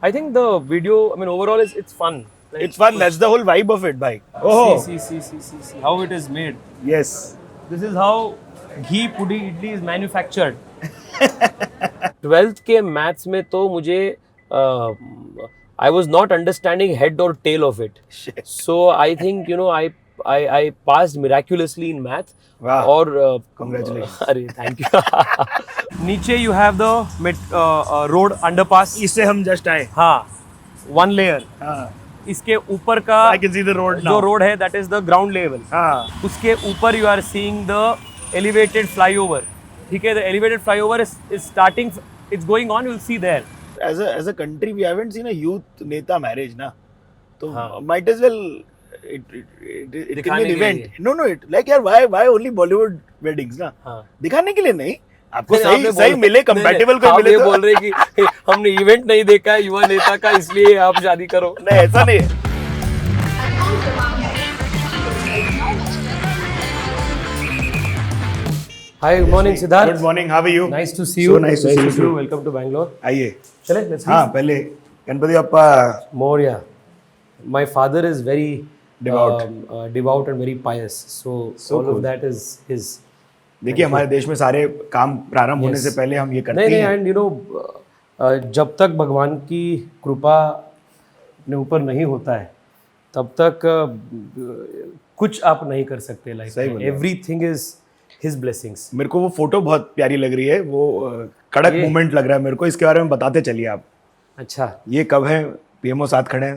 I think the video, I mean, overall it's fun. Like, It's fun. That's the whole vibe of it, bhai. Oh, see how it is made. yes. This is how ghee pudi idli is manufactured. 12th के maths में तो मुझे I was not understanding head or tail of it. Shit. So I think I passed miraculously in math. Wow. और Congratulations. अरे thank you. नीचे you have the road underpass. इससे हम just आए. हाँ, one layer. हाँ. इसके ऊपर का I can see the road now. जो रोड है that is the ground level. हाँ. उसके ऊपर you are seeing the elevated flyover. ठीक है, the elevated flyover is starting, it's going on, you'll see there. As a country, we haven't seen a youth neta marriage, na. So हाँ. might as well it can be दिखाने an के event. लिए. No, it like यार why only Bollywood weddings ना? हाँ. दिखाने के लिए नहीं. आपको नहीं, आपने सही बोल- मिले compatible कोई आप मिले ये तो बोल रहे कि हमने इवेंट नहीं देखा है युवा नेता का, इसलिए आप शादी करो. नहीं ऐसा नहीं है. Hi, good morning Siddharth. Good morning. How are you? Nice to see you. So nice to see you too. Welcome to Bangalore. आइए. चले, let's हाँ पहले गणपति अप्पा Moria. My father is very Devout. devout and very pious. So all cool. of that is his. देखिए हमारे देश में सारे काम प्रारंभ होने Yes. से पहले हम ये करते नहीं हैं. एंड जब तक भगवान की कृपा अपने ऊपर नहीं होता है तब तक कुछ आप नहीं कर सकते लाइफ सही में. बोला. Everything is his blessings. मेरे को वो फोटो बहुत प्यारी लग रही है. वो कड़क ये- मूवमेंट लग रहा है मेरे को. इसके बारे में बताते चलिए आप. अच्छा, ये कब है? पीएमओ साथ खड़े हैं.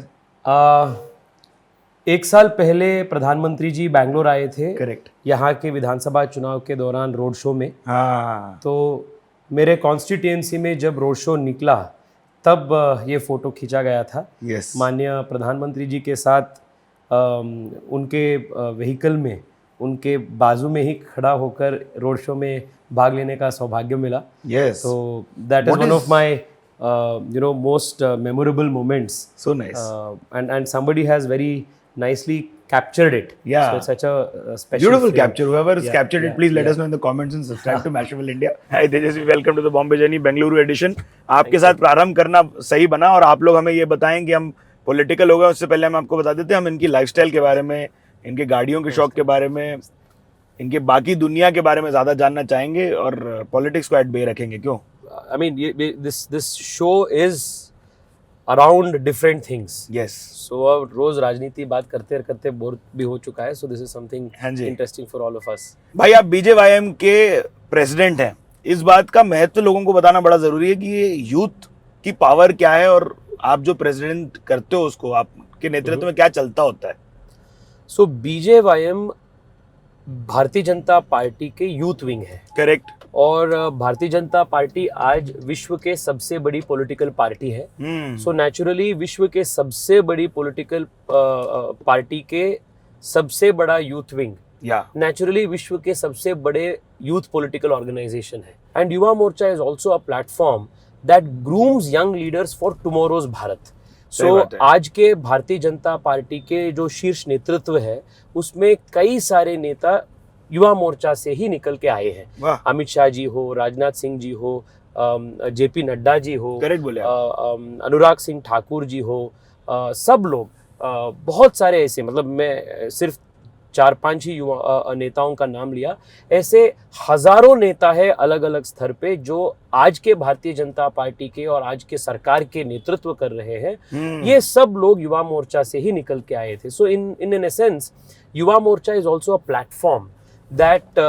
एक साल पहले प्रधानमंत्री जी बैंगलोर आए थे. करेक्ट. यहाँ के विधानसभा चुनाव के दौरान रोड शो में. हाँ. तो मेरे कॉन्स्टिट्यूएंसी में जब रोड शो निकला तब ये फ़ोटो खींचा गया था. यस. माननीय प्रधानमंत्री जी के साथ उनके व्हीकल में उनके बाजू में ही खड़ा होकर रोड शो में भाग लेने का सौभाग्य मिला. यस. तो that is What one is- of my most memorable moments. So nice. And somebody has very nicely captured it. Yeah. So it's such a special Beautiful frame. capture. Whoever has Yeah, captured it, yeah, please let yeah. us know in the comments and subscribe to Mashable India. Hi Tejasvi, welcome to the Bombay Journey Bengaluru edition. आपके साथ प्रारंभ करना सही बना और आप लोग हमें ये बताएं कि हम पॉलिटिकल हो गए. उससे पहले हम आपको बता देते हैं हम इनकी लाइफस्टाइल के बारे में, इनके गाड़ियों के शौक के बारे में, इनके बाकी दुनिया के बारे में ज़्यादा जानना चाहेंगे और पॉलिटिक्स को एट बे रखेंगे. क्यों? I mean, this show is around different things. Yes. So अब रोज राजनीति बात करते करते बोर भी हो चुका है. So this is something हाँ जी. interesting for all of us. भाई आप बीजेवाईएम के प्रेसिडेंट हैं. इस बात का महत्व लोगों को बताना बड़ा जरूरी है कि ये यूथ की पावर क्या है और आप जो प्रेसिडेंट करते हो उसको आपके नेतृत्व में क्या चलता होता है. So BJYM Bharatiya Janata party के यूथ विंग है. करेक्ट. और भारतीय जनता पार्टी आज विश्व के सबसे बड़ी पॉलिटिकल पार्टी है. सो नेचुरली विश्व के सबसे बड़ी पॉलिटिकल पार्टी के सबसे बड़ा यूथ विंग या नेचुरली विश्व के सबसे बड़े यूथ पॉलिटिकल ऑर्गेनाइजेशन है. And Yuva Morcha is also a platform that grooms young leaders for tomorrow's Bharat. सही सो बात है. आज के भारतीय जनता पार्टी के जो शीर्ष नेतृत्व है उसमें कई सारे नेता युवा मोर्चा से ही निकल के आए हैं. वाह. अमित शाह जी हो, राजनाथ सिंह जी हो, जेपी नड्डा जी हो, करेक्ट बोले आप. अनुराग सिंह ठाकुर जी हो, सब लोग बहुत सारे ऐसे, मतलब मैं सिर्फ 4-5 ही युवा नेताओं का नाम लिया. ऐसे हजारों नेता है अलग अलग स्तर पे जो आज के भारतीय जनता पार्टी के और आज के सरकार के नेतृत्व कर रहे हैं. ये सब लोग युवा मोर्चा से ही निकल के आए थे. सो इन an essence Yuva Morcha is also a platform that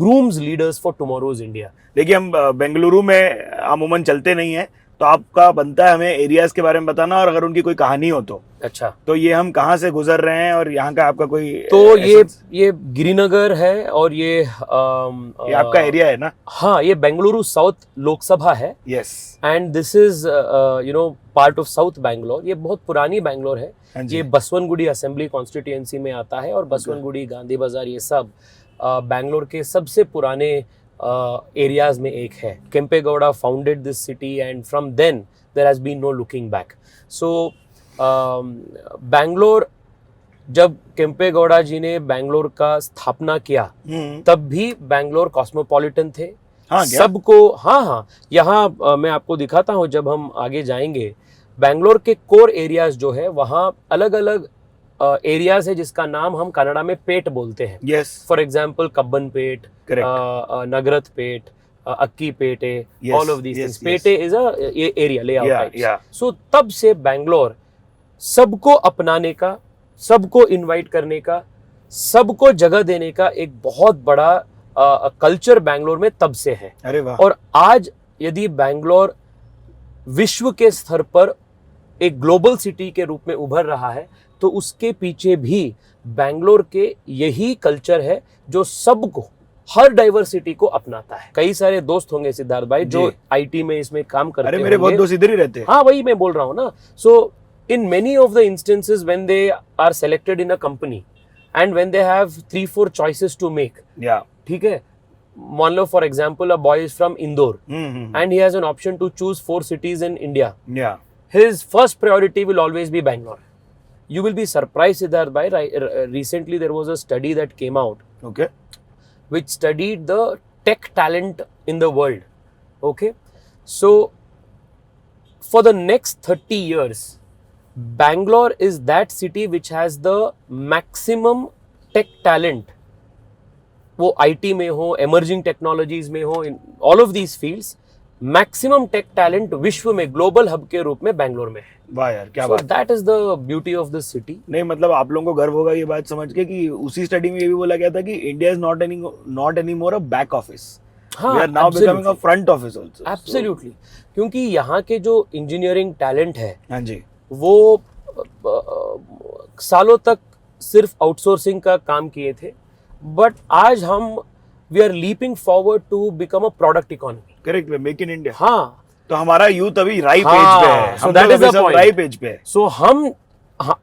grooms leaders for tomorrow's India. देखिए हम बेंगलुरु में अमूमन चलते नहीं हैं तो आपका बनता है हमें एरियाज के बारे में बताना और अगर उनकी कोई कहानी हो अच्छा, तो ये हम कहाँ से गुजर रहे हैं और यहाँ का आपका कोई तो ये गिरिनगर है और ये आपका एरिया है ना. हाँ, ये बेंगलुरु साउथ लोकसभा है. Yes. And this is part of south Bangalore. ये बहुत पुरानी बैंगलोर है. हाँ जी. ये बसवनगुडी असेंबली कॉन्स्टिट्यूएंसी में आता है और बसवनगुडी, गांधी बाजार, ये सब बैंगलोर के सबसे पुराने एरियाज में एक है. Kempegowda founded this city and from then there has been no looking back. So Bangalore, जब केम्पेगौड़ा जी ने बैंगलोर का स्थापना किया तब भी बैंगलोर कॉस्मोपॉलिटन थे. हाँ क्या? सबको, हाँ, यहाँ मैं आपको दिखाता हूँ जब हम आगे जाएंगे। बैंगलोर के कोर एरियाज जो है वहाँ अलग अलग एरियाज है जिसका नाम हम कन्नड़ा में पेट बोलते हैं। Yes, for example Cubbonpet, correct, Nagarathpet, Akkipete, Yes, all of these yes, things. yes. Pete is a area layout Yeah, types. yeah. So तब से बैंगलोर सबको अपनाने का, सबको इनवाइट करने का, सबको जगह देने का एक बहुत बड़ा कल्चर बैंगलोर में तब से है। अरे वाह, और आज यदि बैंगलोर विश्व के स्तर पर एक ग्लोबल सिटी के रूप में उभर रहा है तो उसके पीछे भी बैंगलोर के यही कल्चर है जो सबको, हर डाइवर्सिटी को अपनाता है। कई सारे दोस्त होंगे सिद्धार्थ भाई जो जी। आईटी में इसमें काम करते अरे मेरे बहुत होंगे। दोस्त इधर ही रहते हैं। हाँ वही मैं बोल रहा हूँ ना। So in many of the instances when they are selected in a company and when they have 3-4 choices to make, या ठीक है, मान लो for example a boy is from Indore and he has an option to choose 4 cities in India. या His first priority will always be Bangalore. You will be surprised, Siddharth bhai. Recently, there was a study that came out okay, which studied the tech talent in the world. Okay, so for the next 30 years, Bangalore is that city which has the maximum tech talent. वो IT में हो, emerging technologies में हो, in all of these fields, maximum tech talent विश्व में global hub के रूप में बैंगलोर में है। वाह यार क्या So बात। that is the beauty of this city. नहीं मतलब आप लोगों को गर्व होगा ये बात समझ के कि उसी स्टडी में ये भी बोला गया था कि India is not anymore a back office, we are now becoming a front office also. Absolutely, क्योंकि यहाँ के जो इंजीनियरिंग टैलेंट है हाँ जी, वो सालों तक सिर्फ आउटसोर्सिंग का काम किए थे, बट आज हम we are leaping forward to become a product economy. Correct, make in India. हाँ, तो हमारा यूथ अभी राइट हाँ, एज पे है, so हम that लोग is अभी the सब point. राइट एज पे है। सो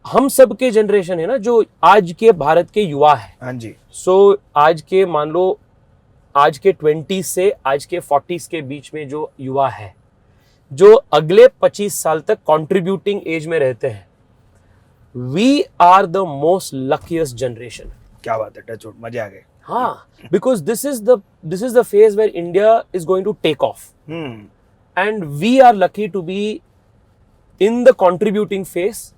हम सब के जनरेशन है ना जो आज के भारत के युवा है। हाँ जी, सो आज के मान लो आज के 20 से आज के 40s के बीच में जो युवा है जो अगले 25 साल तक कंट्रीब्यूटिंग एज में रहते हैं, we are the most luckiest generation. क्या बात है, टच वुड, मजे आ गए। हाँ, because this is the phase where India is going to take off and we are lucky to be in the contributing phase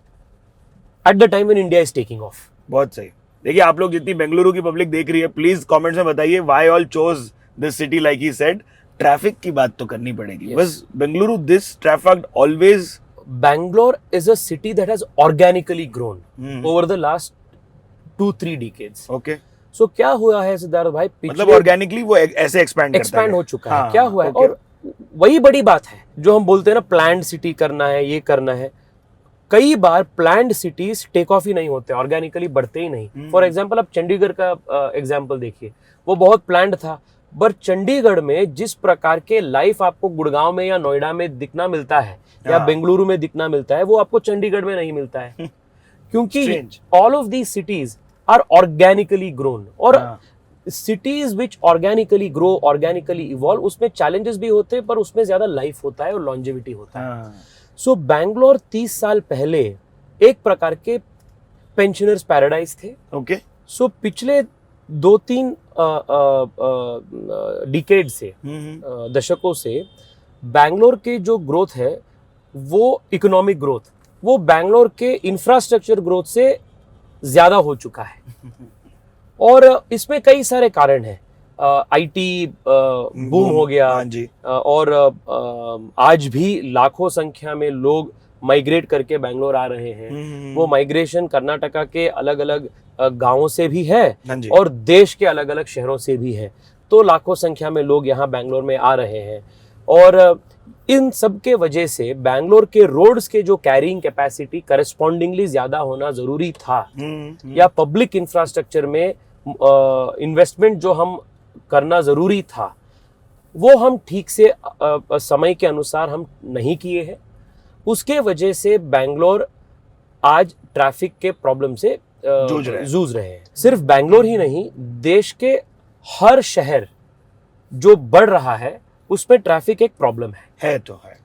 at the time when India is taking off. बहुत सही। देखिए आप लोग जितनी बेंगलुरु की पब्लिक देख रही है, प्लीज कमेंट्स में बताइए why all chose this city like he said. Traffic की बात तो करनी पड़ेगी। Yes. बस Bengaluru this traffic always. Bangalore is a city that has organically grown over the last 2-3 decades. Okay, So क्या हुआ है सिद्धार्थ भाई, मतलब ऑर्गेनिकली वो ऐसे एक्सपैंड हो चुका है। हाँ, क्या हुआ है, okay. और वही बड़ी बात है जो हम बोलते हैं ना, प्लान्ड सिटी करना है, ये करना है। कई बार प्लान्ड सिटीज टेक ऑफ ही नहीं होते, ऑर्गेनिकली बढ़ते ही नहीं। फॉर एग्जांपल आप चंडीगढ़ का एग्जांपल देखिए, वो बहुत प्लान्ड था, बट चंडीगढ़ में जिस प्रकार के लाइफ आपको गुड़गांव में या नोएडा में दिखना मिलता है या हाँ। बेंगलुरु में दिखना मिलता है, वो आपको चंडीगढ़ में नहीं मिलता है। क्योंकि Strange. All of these cities are organically grown. और हाँ। Cities which organically grow, organically evolve, उसमें चैलेंजेस भी होते हैं पर उसमें ज्यादा लाइफ होता है और लॉन्जेविटी होता है। हाँ, सो बैंगलोर 30 साल पहले एक प्रकार के पेंशनर्स पैराडाइज थे। ओके, सो पिछले 2-3 डिकेड से, दशकों से बैंगलोर के जो ग्रोथ है वो इकोनॉमिक ग्रोथ, वो बैंगलोर के इंफ्रास्ट्रक्चर ग्रोथ से ज्यादा हो चुका है। और इसमें कई सारे कारण हैं। आईटी बूम हो गया, हाँ जी, और आज भी लाखों संख्या में लोग माइग्रेट करके बैंगलोर आ रहे हैं। वो माइग्रेशन कर्नाटका के अलग अलग गांवों से भी है हाँ जी, और देश के अलग अलग शहरों से भी है। तो लाखों संख्या में लोग यहाँ बैंगलोर में आ रहे हैं, और इन सब के वजह से बैंगलोर के रोड्स के जो कैरिंग कैपेसिटी करस्पॉन्डिंगली ज्यादा होना जरूरी था, या पब्लिक इंफ्रास्ट्रक्चर में इन्वेस्टमेंट जो हम करना जरूरी था, वो हम ठीक से समय के अनुसार हम नहीं किए हैं। उसके वजह से बैंगलोर आज ट्रैफिक के प्रॉब्लम से जूझ रहे हैं। सिर्फ बैंगलोर ही नहीं, देश के हर शहर जो बढ़ रहा है उसमें ट्रैफिक एक प्रॉब्लम है तो है।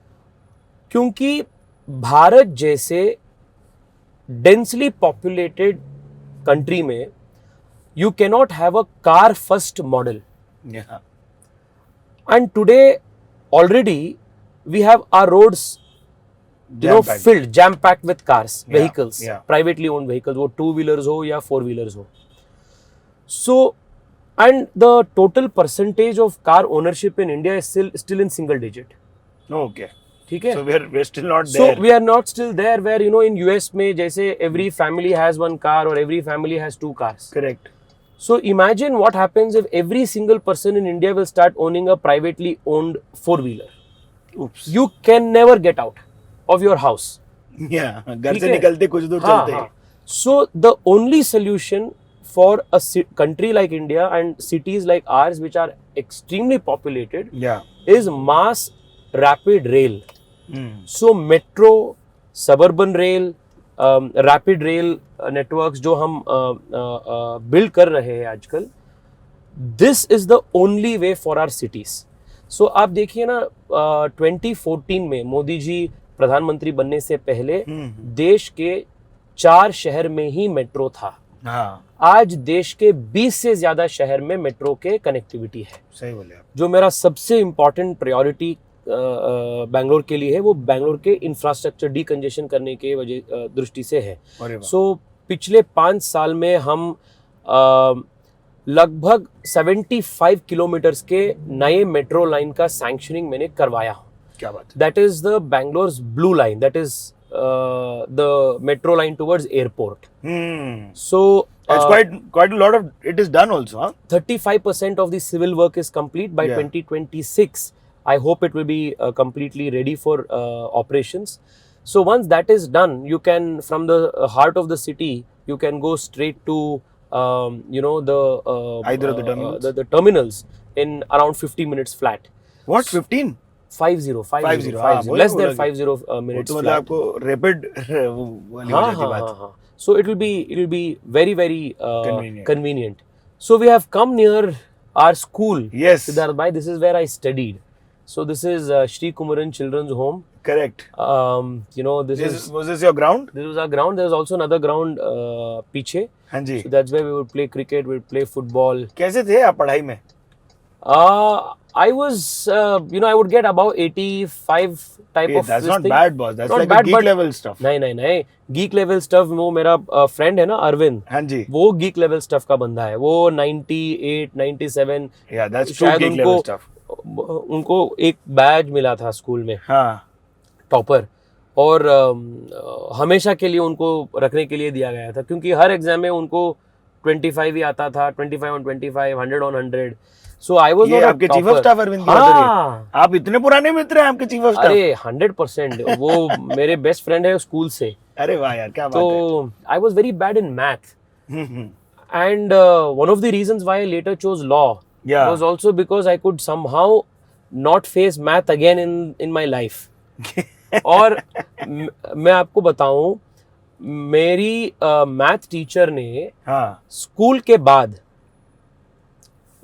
क्योंकि भारत जैसे डेंसली पॉपुलेटेड कंट्री में you cannot have a car first model. And today, already, we have our roads, Jam-packed. filled, jam-packed with cars, Yeah, vehicles, yeah. privately owned vehicles, वो two-wheelers हो या four-wheelers हो. So, and the total percentage of car ownership in India is still in single digit. Okay. ठीक है? So we're still not So there. we are not still there where in US में जैसे every family has one car or every family has two cars. Correct. So imagine what happens if every single person in India will start owning a privately owned four-wheeler. Oops. You can never get out of your house. Yeah. घर ठीक से है? निकलते कुछ दूर हाँ, चलते हाँ. So the only solution for a country like India and cities like ours which are extremely populated Yeah. is mass rapid rail. Hmm. So metro, suburban rail, rapid rail networks जो हम build कर रहे हैं आजकल, this is the only way for our cities. So आप देखिए ना 2014 में मोदी जी प्रधानमंत्री बनने से पहले देश के 4 शहर में ही मेट्रो था. हाँ. आज देश के 20 से ज्यादा शहर में मेट्रो के कनेक्टिविटी है. सही बोले आप. जो मेरा सबसे इम्पॉर्टेंट प्रायोरिटी बैंगलोर के लिए है वो बैंगलोर के इंफ्रास्ट्रक्चर डीकंजेशन करने के वजह दृष्टि से है. सो पिछले 5 साल में हम लगभग 75 किलोमीटर्स के नए मेट्रो लाइन का सैंक्शनिंग मैंने करवाया. क्या बात है. That is the Bangalore's blue line, that is the metro line towards airport. So It's quite a lot of it is done also, huh? 35% of the civil work is complete by Yeah. 2026. I hope it will be completely ready for operations. So once that is done, you can, from the heart of the city, you can go straight to, the Either of the terminals? the terminals in around 50 minutes flat. What 15? 50, हाँ, less बोला than 50 minutes तो मतलब flat. आपको rapid वाली हो हाँ, जाती हाँ, बात. हाँ, हाँ. So it will be very Convenient. convenient. So we have come near our school. Yes. Siddharth Bhai, this is where I studied. So this is Shri Kumaran Children's Home. Correct. This Was this your ground? this was our ground. There was also another ground piche. हाँ जी. So that's where we would play cricket, we would play football. कैसे थे आप पढ़ाई में? I was, I would get about 85 type Hey, of that's this not thing. bad, boss. That's Not like bad, a geek but- level stuff. नहीं geek level stuff वो मेरा friend है ना अरविंद, हाँ जी. वो geek level stuff का बंदा है. वो 98, 97 Yeah, that's true शायद geek level stuff. उनको एक बैज मिला था स्कूल में, हाँ. टॉपर, और हमेशा के लिए उनको रखने के लिए दिया गया था क्योंकि हर एग्जाम में उनको 25 ही आता था. 25 on 25, 100 on 100. So I was ये not a आपके chief of topper. Staff Arvind की बात हो रही है? हाँ, आप इतने पुराने मित्र हैं आपके चीफ ऑफ स्टाफ? अरे 100%. वो मेरे बेस्ट फ्रेंड है स्कूल से. अरे वाह यार, क्या बात है. तो I was very bad in math. Hmm. And one of the reasons why I later chose law Yeah. was also because I could somehow not face math again in my life. और मैं आपको बताऊं, मेरी math teacher ने हाँ. School के बाद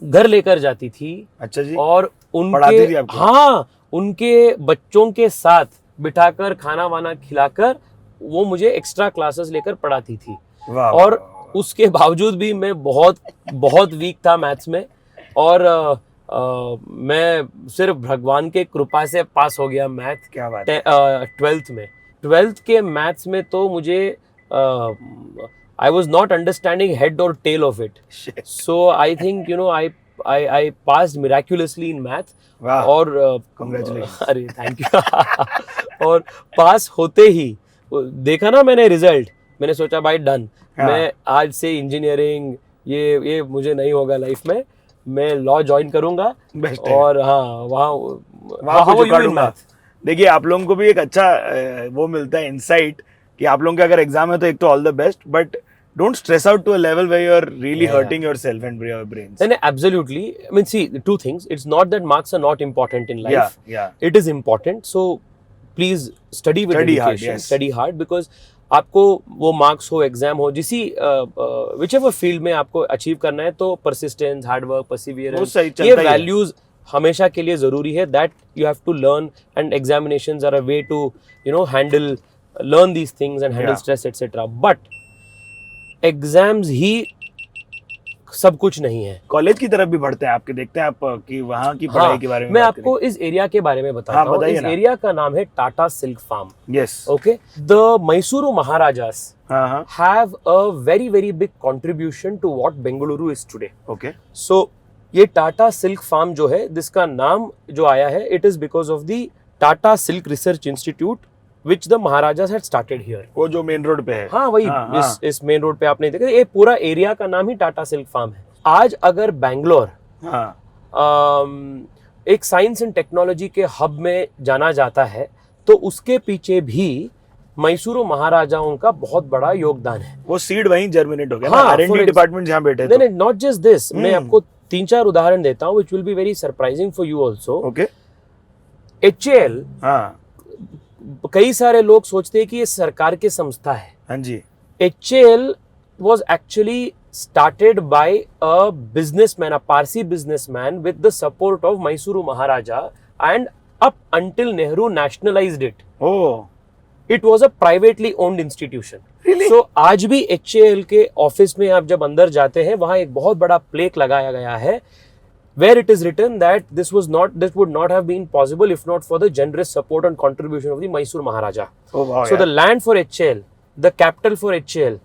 घर लेकर जाती थी अच्छा जी. और पढ़ाती थी आपको? हाँ, उनके बच्चों के साथ बिठाकर खाना वाना खिलाकर वो मुझे एक्स्ट्रा क्लासेस लेकर पढ़ाती थी. वाह. और उसके बावजूद भी मैं बहुत वीक था मैथ्स में, और मैं सिर्फ भगवान के कृपा से पास हो गया मैथ. क्या बात है. 12th में, 12th के मैथ्स में तो मुझे I was not understanding head और tail of it. Shit. So I think I passed miraculously in math. वाह. और Congratulations. अरे थैंक यू. और पास होते ही देखा ना मैंने रिजल्ट, मैंने सोचा भाई डन, हाँ. मैं आज से इंजीनियरिंग ये मुझे नहीं होगा लाइफ में, मैं लॉ ज्वाइन करूंगा. Best है. और हाँ, वहाँ वहाँ how कुछ are you in उखाड़ूंगा. math? देखिए, आप लोगों को भी एक अच्छा वो मिलता है इंसाइट कि आप लोगों का अगर एग्जाम है तो एक तो all the best, but don't stress out to a level where you are really Yeah. Hurting yourself and your brains. Then absolutely. I mean, see, the two things. It's not that marks are not important in life. या. It is important. So please study with Study hard, dedication. yes. Study hard, because आपको वो marks हो, exam हो, जिसी whichever field में आपको achieve करना है, तो परसिस्टेंस, हार्ड वर्क, वो परसिवियरेंस, सही ये चलता ही है. वैल्यूज हमेशा के लिए जरूरी है. That you have to learn, and examinations are a way to handle, learn these things and handle Yeah. stress, etc. But exams ही सब कुछ नहीं है। कॉलेज की तरफ भी बढ़ते हैं आपके, देखते हैं आप कि वहाँ की पढ़ाई हाँ, के बारे में मैं बात आपको इस एरिया के बारे में बताता हाँ, हूँ। बताइए इस ना। एरिया का नाम है टाटा सिल्क फार्म। करें। Yes. Okay, the Mysuru Maharajas हाँ हाँ। have a very very big contribution to what Bengaluru is today. Okay. So ये टाटा सिल्क फार्म जो है, जिसका नाम जो आया है, it is because of the Tata silk research institute which the Maharajas had started here. वो जो मेन रोड पे है। हाँ वही, हाँ, इस मेन रोड पे आपने देखा, ये पूरा एरिया का नाम ही टाटा सिल्क फार्म है। आज अगर बैंगलोर हाँ एक साइंस एंड टेक्नोलॉजी के हब में जाना जाता है, तो उसके पीछे भी मैसूरू महाराजाओं का बहुत बड़ा योगदान है। वो सीड वहीं जर्मिनेट हो गया हाँ, ना, R&D for डिपार्टमेंट जहाँ बैठे नहीं थे। नहीं, नॉट जस्ट दिस, मैं आपको 3-4 उदाहरण देता हूँ which will be very surprising for you also. Okay. HAL, हाँ कई सारे लोग सोचते हैं कि ये सरकार की संस्था है। हाँ जी। HAL was actually started by a businessman, a Parsi businessman, with the support of Mysuru Maharaja, and up until Nehru nationalized it, oh it was a privately owned institution. Really? So आज भी HAL के office में आप जब अंदर जाते हैं, वहाँ एक बहुत बड़ा प्लेक लगाया गया है where it is written that this would not have been possible if not for the generous support and contribution of the Mysuru Maharaja. ओह वाह So यार। the land for HAL, the capital for HAL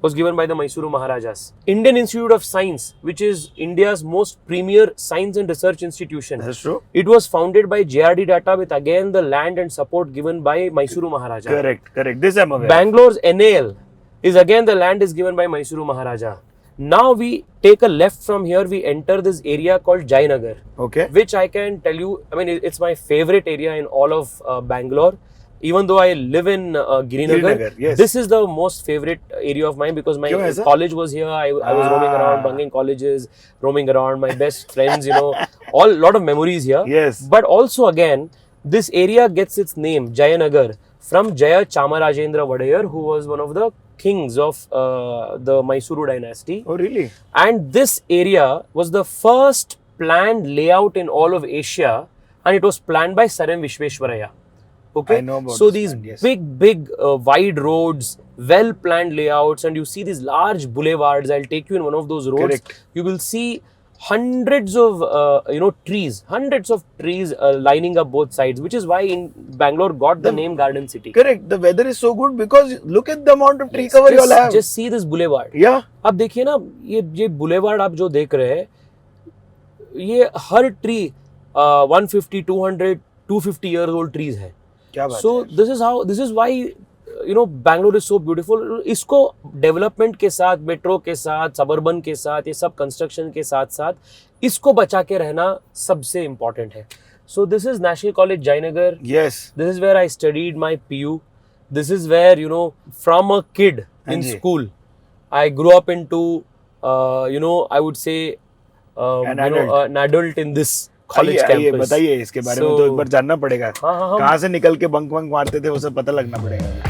was given by the Mysuru Maharajas. Indian Institute of Science, which is India's most premier science and research institution, That's true. it was founded by JRD Tata with again the land and support given by Mysuru Maharaja. Correct. This I'm aware. Bangalore's NAL is again the land is given by Mysuru Maharaja. Now we take a left from here, we enter this area called Jayanagar, Okay. which I can tell you, I mean, it's my favorite area in all of Bangalore. Even though I live in Girinagar, Girinagar, yes. this is the most favorite area of mine because my क्यों ऐसा? college was here. I was roaming around, bunking colleges, roaming around, my best friends, you know, lot of memories here. Yes. But also again, this area gets its name, Jayanagar, from Jaya Chamarajendra Vadayar, who was one of the kings of the Mysuru dynasty. Oh really? And this area was the first planned layout in all of Asia, and it was planned by Sir M. Vishveshwaraya. Okay, I know about so this these land, yes. big wide roads, well planned layouts, and you see these large boulevards. I'll take you in one of those roads. Correct. You will see hundreds of trees, lining up both sides, which is why in Bangalore got the name Garden City. Correct. The weather is so good because look at the amount of tree cover you all have. Just see this boulevard. Yeah. अब देखिए ना, ये boulevard आप जो देख रहे हैं, ये हर ट्री 150, 200, 250 years old trees है. क्या बात So this is why Bangalore is so beautiful. इसको डेवलपमेंट के साथ, मेट्रो के साथ, सबर्बन के साथ, ये सब कंस्ट्रक्शन के साथ साथ इसको बचा के रहना सबसे इम्पोर्टेंट है. So this is National College Jayanagar. Yes. This is where I studied my PU. This is where, from a kid in Anji. school, I grew up into, I would say, An an adult in this college आइए campus. बताइए इसके बारे में, So- तो एक बार जानना पड़ेगा। हाँ, कहाँ से निकल के बंक मारते थे वो सब पता लगना पड़ेगा।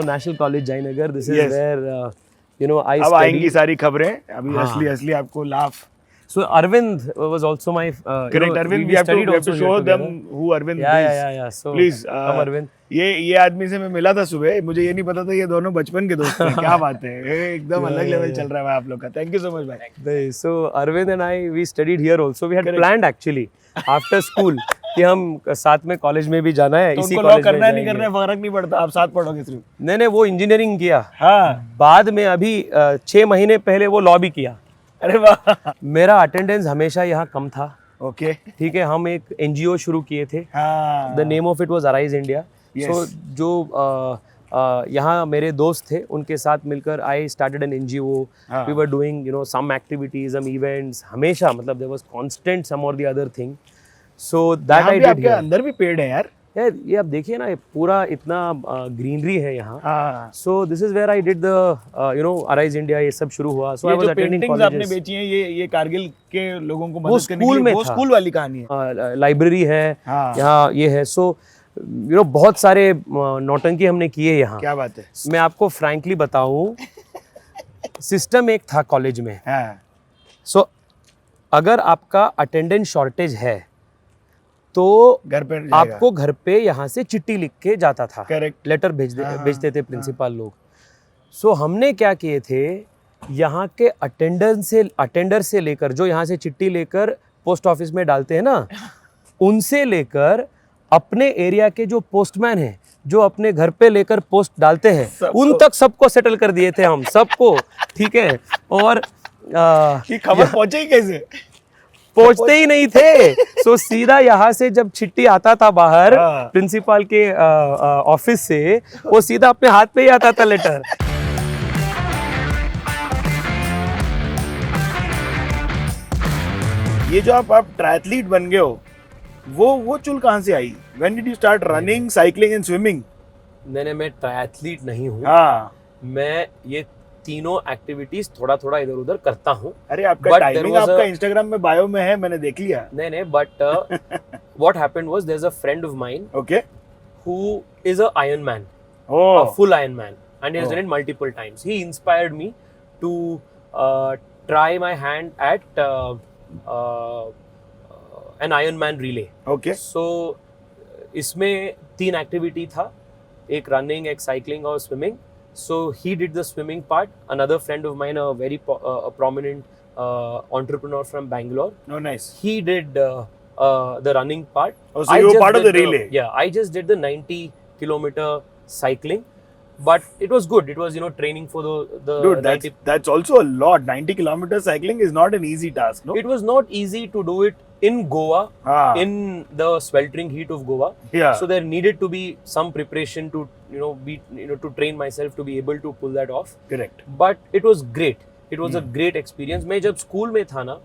National College Jayanagar. This is Yes. where, I अब आएंगी studied. सारी खबरें, अभी हाँ। असली आपको laugh. So Arvind was also my. Correct, Arvind. We have to show them who Arvind is. Yeah. So Please, come Arvind. ये आदमी से मैं मिला था सुबह, मुझे ये नहीं पता था ये दोनों बचपन के दोस्त हैं। क्या बात है, ये एकदम अलग लेवल चल रहा है भाई आप लोग का। Thank you so much भाई। So Arvind and I, we studied here also. We had Correct. planned actually after school कि हम साथ में कॉलेज में भी जाना है, तो इसी उनको लॉ कॉलेज में करना है नहीं जाएंगे। करना है फर्क नहीं पड़ता, आप साथ पढ़ोगे सिर्फ। नहीं वो इंजीनियरिंग किया, हाँ। बाद में अभी 6 महीने पहले वो लॉ भी किया। अरे वाह। मेरा अटेंडेंस हमेशा यहाँ कम था। ओके। ठीक है, हम एक NGO शुरू किए थे। हाँ। The name of it was Arise India. Yes. So जो यहाँ मेरे दोस्त थे, उनके साथ मिलकर आई स्टार्टेड एन NGO. हाँ. We were doing some activities, some events, हमेशा मतलब there was constant some or the other thing. So that I did आपके हियर. अंदर भी पेड़ है यार। यार ये आप देखिए ना, ये पूरा इतना ग्रीनरी है यहाँ. हाँ। So this is where I did the Arise India, ये सब शुरू हुआ. सो आई ये वाज जो अटेंडिंग पेंटिंग्स आपने कॉलेजेस. बेची हैं, ये कारगिल के लोगों को वो मदद करने के स्कूल लिए, में वो था. स्कूल वाली कहानी है। लाइब्रेरी है हाँ। यहाँ, ये है. सो बहुत सारे नौटंकी हमने किए यहाँ. क्या बात है। मैं आपको फ्रैंकली बताऊं, सिस्टम एक था कॉलेज में. हाँ। सो अगर आपका अटेंडेंस शॉर्टेज है तो घर पे जाएगा। आपको घर पे यहाँ से चिट्ठी लिख के जाता था, करेक्ट। लेटर भेजते थे प्रिंसिपल लोग। सो हमने क्या किए थे, यहाँ के अटेंडर से लेकर, जो यहाँ से चिट्ठी लेकर पोस्ट ऑफिस में डालते हैं ना, उनसे लेकर अपने एरिया के जो पोस्टमैन हैं, जो अपने घर पे लेकर पोस्ट डालते हैं, उन तक सबको सेटल कर दिए थे हम, सबको। ठीक है। और कि खबर पहुंचे कैसे? पहुंचते ही नहीं थे। सो सीधा यहाँ से जब चिट्ठी आता था बाहर प्रिंसिपल के ऑफिस से, वो सीधा अपने हाथ पे ही आता था लेटर। ये जो आप ट्रायथलीट बन गए हो, वो चुल कहाँ से आई? When did you start running, cycling and swimming? मैं ट्रायथलीट नहीं हूँ। हाँ। मैं ये तीनों एक्टिविटीज थोड़ा थोड़ा इधर उधर करता हूँ। अरे आपका But टाइमिंग there was आपका a- इंस्टाग्राम में बायो में है, मैंने देख लिया। नहीं, but what happened was there's a friend of mine okay. who is a Ironman, a oh. full Ironman, and he has Oh. done it multiple times. He inspired me to try my hand at an Ironman relay. Okay. So इसमें 3 activity था, एक running, एक cycling और swimming. So he did the swimming part. Another friend of mine, a very prominent entrepreneur from Bangalore, Oh, nice. he did the running part. Oh, so you were just part of did the relay. Yeah, I just did the 90-kilometer cycling, but it was good. It was, training for the Dude, 90. that's also a lot. 90 kilometers cycling is not an easy task, no? It was not easy to do it in Goa, Ah. in the sweltering heat of Goa. Yeah. So there needed to be some preparation to, to train myself to be able to pull that off. Correct. But it was great. It was a great experience. मैं जब school में था ना,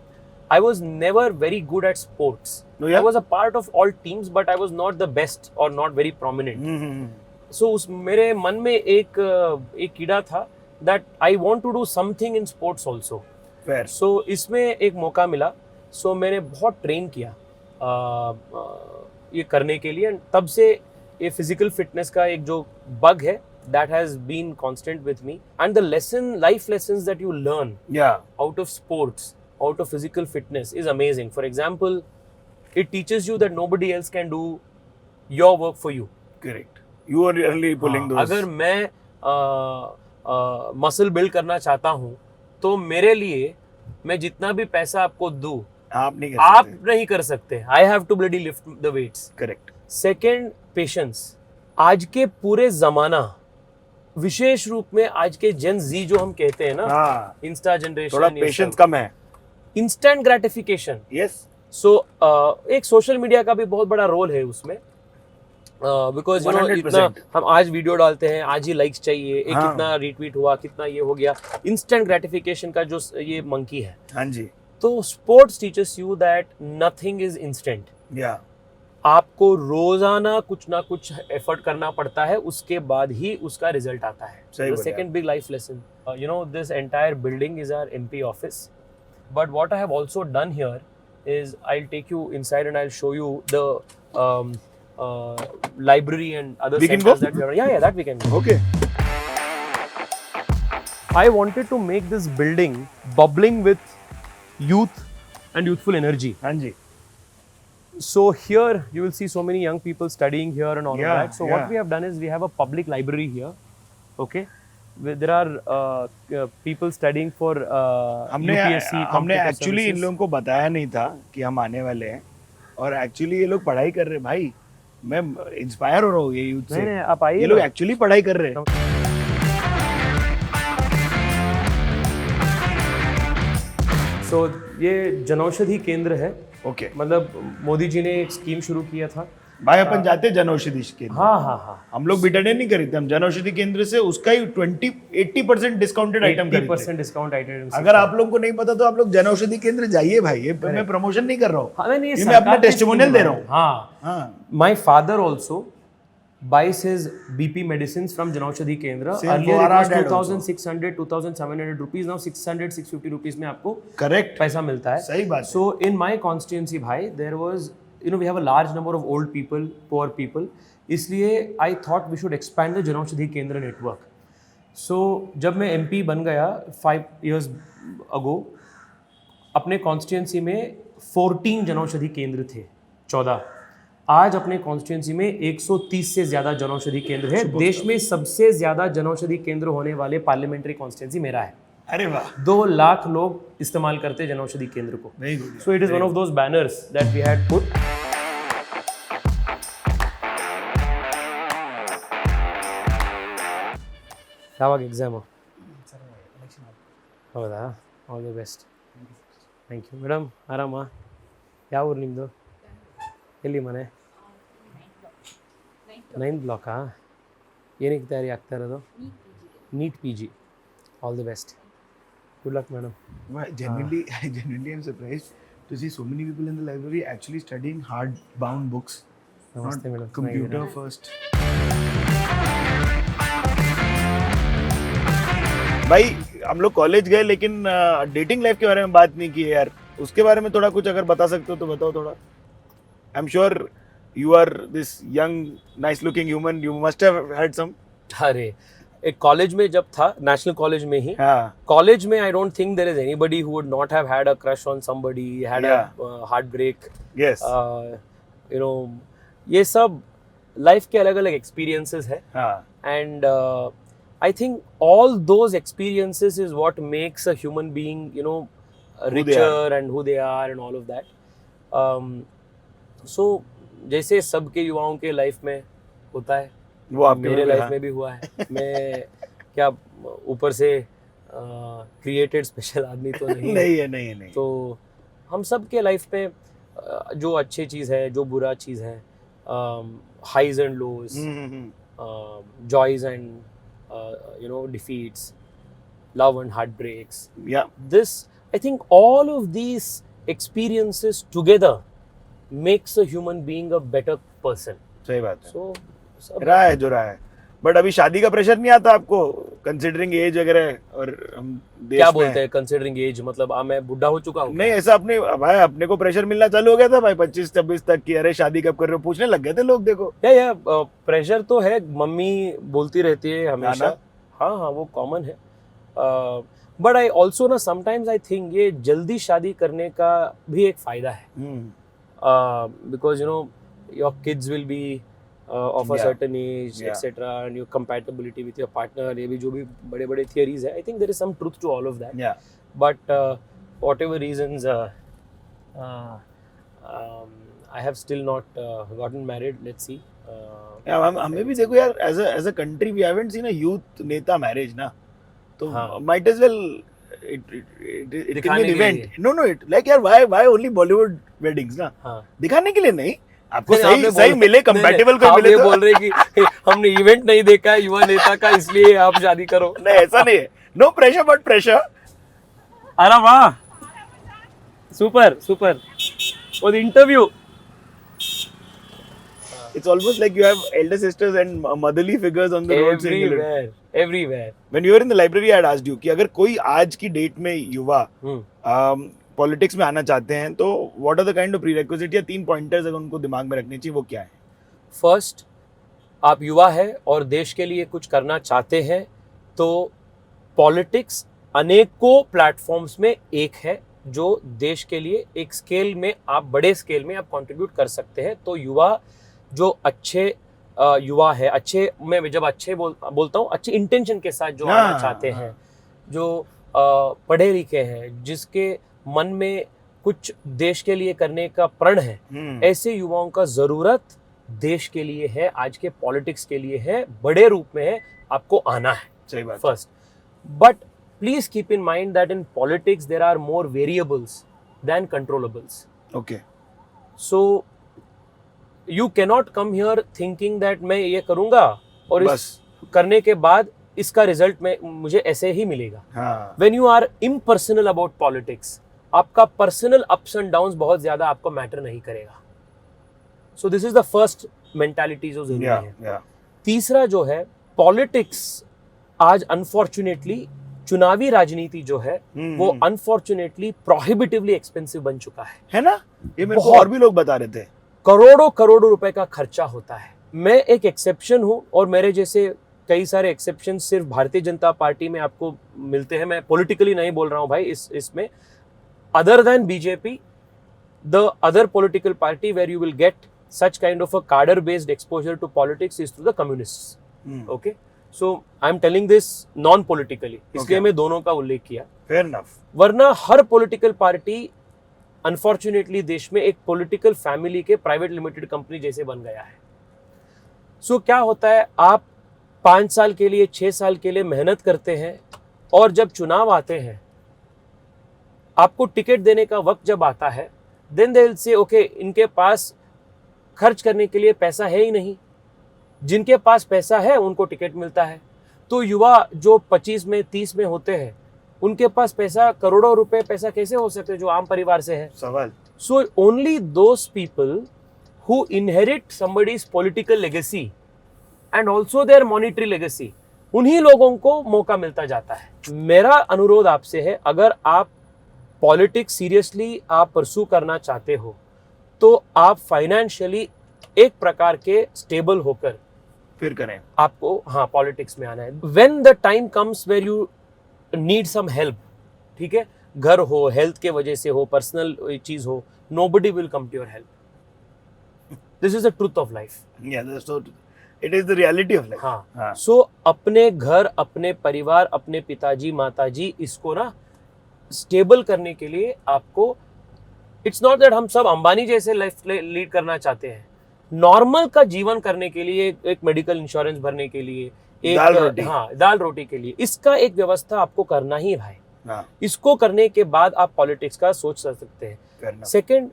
I was never very good at sports. Oh, yeah? I was a part of all teams, but I was not the best or not very prominent. Mm-hmm. So मेरे मन में एक कीड़ा था that I want to do something in sports also. Fair. So इसमें एक मौका मिला. So मैंने बहुत ट्रेन किया ये करने के लिए. तब से ये फिजिकल फिटनेस का एक जो बग है, that has been constant with me. And the life lessons that you learn Yeah. out of sports, out of physical fitness is amazing. For example, it teaches you that nobody else can do your work for you. Correct. You are really pulling those. अगर मैं muscle build करना चाहता हूँ, तो मेरे लिए मैं जितना भी पैसा आपको दूँ, आप नहीं कर आप सकते. नहीं कर सकते. I have to bloody lift the weights. Correct. Second, patience. आज के पूरे जमाना, विशेष रूप में आज के जेन जी जो हम कहते हैं ना, हाँ. इंस्टा जनरेशन, थोड़ा पेशेंस कम है. Instant gratification. Yes. सो एक सोशल मीडिया का भी बहुत बड़ा रोल है उसमें. बिकॉज 100%. इतना हम आज वीडियो डालते हैं, आज ही लाइक्स चाहिए, एक हाँ. कितना रीट्वीट हुआ, कितना ये हो गया. इंस्टेंट ग्रेटिफिकेशन का जो ये मंकी है. हाँ जी. तो sports teachers you that nothing is instant. Yeah. आपको रोजाना कुछ ना कुछ एफर्ट करना पड़ता है, उसके बाद ही उसका रिजल्ट आता है. सही द बोले second big life lesson, this entire building is our MP office, but what I have also done here is I'll take you inside and I'll show you the library and other We can centers go? that we have. Yeah, that we can go. Okay. I wanted to make this building bubbling with youth and youthful energy. हाँ जी. So here you will see so many young people studying here and all Yeah, of that. So what we have done is we have a public library here. Okay. There are people studying for हमने UPSC. हमने competitive actually in services. लोगों को बताया नहीं था कि हम आने वाले हैं, और एक्चुअली ये लोग पढ़ाई कर रहे हैं. भाई मैं इंस्पायर हो रहा हूँ ये यूथ से. नहीं, आप आइए ये लोग ना. एक्चुअली पढ़ाई कर रहे हैं. So ये जनौषधि केंद्र है. ओके. मतलब मोदी जी ने एक स्कीम शुरू किया था. भाई अपन जाते जनौषधि केंद्र. हाँ. हम लोग बीटाडे नहीं खरीदते, हम जनौषधि केंद्र से उसका ही 80% डिस्काउंटेड आइटम खरीदते हैं. 80% डिस्काउंट आइटम. अगर आप लोगों को नहीं पता तो आप लोग जनौषधि केंद्र जाइए भाई. ये मैं प्रमोशन नहीं कर रहा हूँ. हाँ, नहीं, ये मैं अपना टेस्टिमोनियल दे रहा हूँ. हाँ. हाँ. My father also buys his BP medicines from Janaushadhi Kendra. Same Earlier for it our was dad 2,600, 2,700 rupees. Now 600, 650 rupees में आपको करेक्ट. पैसा मिलता है. सही बात है. So in my constituency भाई, there was, we have a large number of old people, poor people. इसलिए I thought we should expand the Janaushadhi Kendra network. So जब मैं MP बन गया 5 years ago, अपने constituency में 14 जनौषधि केंद्र थे, 14. आज अपने कॉन्स्टिट्यूंसी में 130 से ज्यादा जनौषधि केंद्र है। देश में सबसे ज्यादा जनौषधि केंद्र होने वाले पार्लियामेंट्री कॉन्स्टिट्यूंसी मेरा है। अरे वाह, 2 लाख लोग इस्तेमाल करते हैं जनौषधि केंद्र को। Very good. So it is one of those banners that we had put. ಯಾವಾಗ ಎಕ್ಸಾಮು? ಹೌದಾ? All the best. Thank you. Madam ಆರಾಮಾ? ಯಾವ ಊರು ನಿಮ್ಮದು? ಎಲ್ಲಿ ಮನೆ? 9th ಬ್ಲಾಕಾ? ಏನಕ್ಕೆ ತಯಾರಿ ಆಗ್ತಾ ಇರೋದು? NEET P G. All the best. Good luck madam. Genuinely I'm surprised to see so many people in the library actually studying hard-bound books. ನಮಸ್ತೆ ಮೇಡಮ್. Computer first. भाई हम लोग कॉलेज गए लेकिन डेटिंग लाइफ के बारे में बात नहीं की है यार, उसके बारे में थोड़ा कुछ अगर बता सकते हो तो बताओ थोड़ा। I am sure you are this young nice looking human, you must have had some. अरे एक कॉलेज में जब था, नेशनल कॉलेज में ही, हाँ कॉलेज में I don't think there is anybody who would not have had a crush on somebody, had a heartbreak, yes, you know, ये सब लाइफ के अलग अलग एक्सपीरियंसेस है। हाँ And I think all those experiences is what makes a human being, you know, they richer and who they are and all of that. So जैसे सबके युवाओं के लाइफ में होता है, वो आपके मेरे में लाइफ हाँ। में भी हुआ है। मैं क्या ऊपर से क्रिएटेड स्पेशल आदमी तो नहीं नहीं है, नहीं है, नहीं। तो हम सब के लाइफ में जो अच्छी चीज़ है, जो बुरा चीज़ है, highs and lows, joys and you know, defeats, love and heartbreaks. Yeah, This, I think, all of these experiences together makes a human being a better person. सही बात है। So, रहा है जो रहा है, बट अभी शादी का प्रेशर नहीं आता आपको, कंसिडरिंग एज वगैरह? और हम देश क्या में बोलते हैं कंसिडरिंग एज, मतलब मैं बुढ़ा हो चुका हूँ? नहीं, ऐसा अपने भाई अपने को प्रेशर मिलना चालू हो गया था भाई 25-26 तक की, अरे शादी कब कर रहे हो, पूछने लग गए थे लोग। देखो या प्रेशर तो है, मम्मी बोलती रहती है हमेशा। ना? हाँ हाँ, वो कॉमन है। बट आई ऑल्सो ना समटाइम्स आई थिंक ये जल्दी शादी करने का भी एक फायदा है, because you know your kids will be of a Yeah. certain age, Yeah. etc., and your compatibility with your partner, ये भी जो भी बड़े बड़े theories है, I think there is some truth to all of that. या But whatever reasons, I have still not gotten married. Let's see. हमें भी देखो यार, as a country we haven't seen a youth नेता मैरिज ना, तो हाँ। Might as well it can दिखाने बी के इवेंट। लिए। नो इट लाइक यार, व्हाई ओनली बॉलीवुड वेडिंग्स ना, हाँ, दिखाने के लिए नहीं, आपको नहीं, आपने सही बोल- मिले, नहीं, कंपैटिबल कोई आप मिले ये तो बोल रहे कि हमने इवेंट नहीं देखा है युवा नेता का, इसलिए आप शादी करो। नहीं, ऐसा नहीं है, नो प्रेशर बट प्रेशर। अरे वाह, सुपर सुपर, वो interview. It's almost like you have elder sisters and motherly figures on the road saying hello. Everywhere. When you were in the library, I had asked you कि अगर कोई आज की date में युवा पॉलिटिक्स में आना चाहते हैं तो what are the kind of prerequisite या 3 पॉइंटर्स अगर उनको दिमाग में रखने चाहिए, वो क्या है? फर्स्ट, आप युवा है और देश के लिए कुछ करना चाहते हैं तो पॉलिटिक्स अनेकों प्लेटफॉर्म्स में एक है जो देश के लिए एक स्केल में, आप बड़े स्केल में आप कंट्रीब्यूट कर सकते हैं। तो युवा जो अच्छे युवा है, अच्छे, मैं जब अच्छे बोलता हूँ, अच्छे इंटेंशन के साथ जो आना चाहते हैं, जो पढ़े लिखे हैं, जिसके मन में कुछ देश के लिए करने का प्रण है, ऐसे युवाओं का जरूरत देश के लिए है, आज के पॉलिटिक्स के लिए है, बड़े रूप में है, आपको आना है। सही बात। First, but please keep in mind that in politics there are more variables then controllables. Okay, so you cannot come here thinking that मैं ये करूंगा और बस इस करने के बाद इसका रिजल्ट में मुझे ऐसे ही मिलेगा। हाँ, when you are impersonal about politics, आपका पर्सनल अप्स एंड डाउन्स बहुत ज्यादा आपको मैटर नहीं करेगा। So this is the first mentality जो जरूरी या है। या तीसरा जो है, पॉलिटिक्स आज अनफॉर्चुनेटली, चुनावी राजनीति जो है वो अनफॉर्चुनेटली प्रोहिबिटिवली एक्सपेंसिव बन चुका है ना, ये मेरे को बहुत। और भी लोग बता रहे थे। करोड़ों करोड़ों रुपए का खर्चा होता है। मैं एक एक्सेप्शन हूं और मेरे जैसे कई सारे एक्सेप्शन सिर्फ भारतीय जनता पार्टी में आपको मिलते हैं। मैं पॉलिटिकली नहीं बोल रहा हूं भाई, इसमें other than BJP, the other political party wear you will get such kind of a cadre based exposure to politics is through the communists. Okay, so I'm telling this non politically, इसलिए मैं दोनों का उल्लेख किया. Fair enough. वरना हर political party unfortunately देश में एक पॉलिटिकल फैमिली के प्राइवेट लिमिटेड कंपनी जैसे बन गया है. सो क्या होता है, आप 5 साल के लिए 6 साल के लिए मेहनत करते हैं और जब चुनाव आते हैं, आपको टिकट देने का वक्त जब आता है, then they will say okay, इनके पास खर्च करने के लिए पैसा है ही नहीं. जिनके पास पैसा है उनको टिकट मिलता है. तो युवा जो 25 में 30 में होते हैं, उनके पास पैसा, करोड़ों रुपए पैसा कैसे हो सकते हैं जो आम परिवार से है. सवाल. So only those people who inherit somebody's political legacy and also their monetary legacy, उन्हीं लोगों को मौका मिलता जाता है. मेरा अनुरोध आपसे है, अगर आप पॉलिटिक्स सीरियसली आप परसू करना चाहते हो तो आप फाइनेंशियली एक प्रकार के स्टेबल होकर फिर करें. आपको पॉलिटिक्स में आना है. When the time comes where you need some help, ठीक है, घर हो, हेल्थ के वजह से हो, पर्सनल चीज हो, nobody will come to your help. This is the truth of life. So it is the reality of life. हाँ. सो अपने घर, अपने परिवार, अपने पिताजी माताजी, इसको ना स्टेबल करने के लिए आपको, इट्स नॉट दैट हम सब अंबानी जैसे लाइफ लीड करना चाहते हैं. नॉर्मल का जीवन करने के लिए, एक मेडिकल इंश्योरेंस भरने के लिए, एक दाल रोटी के लिए, इसका एक व्यवस्था आपको करना ही भाई. इसको करने के बाद आप पॉलिटिक्स का सोच सकते हैं. सेकंड,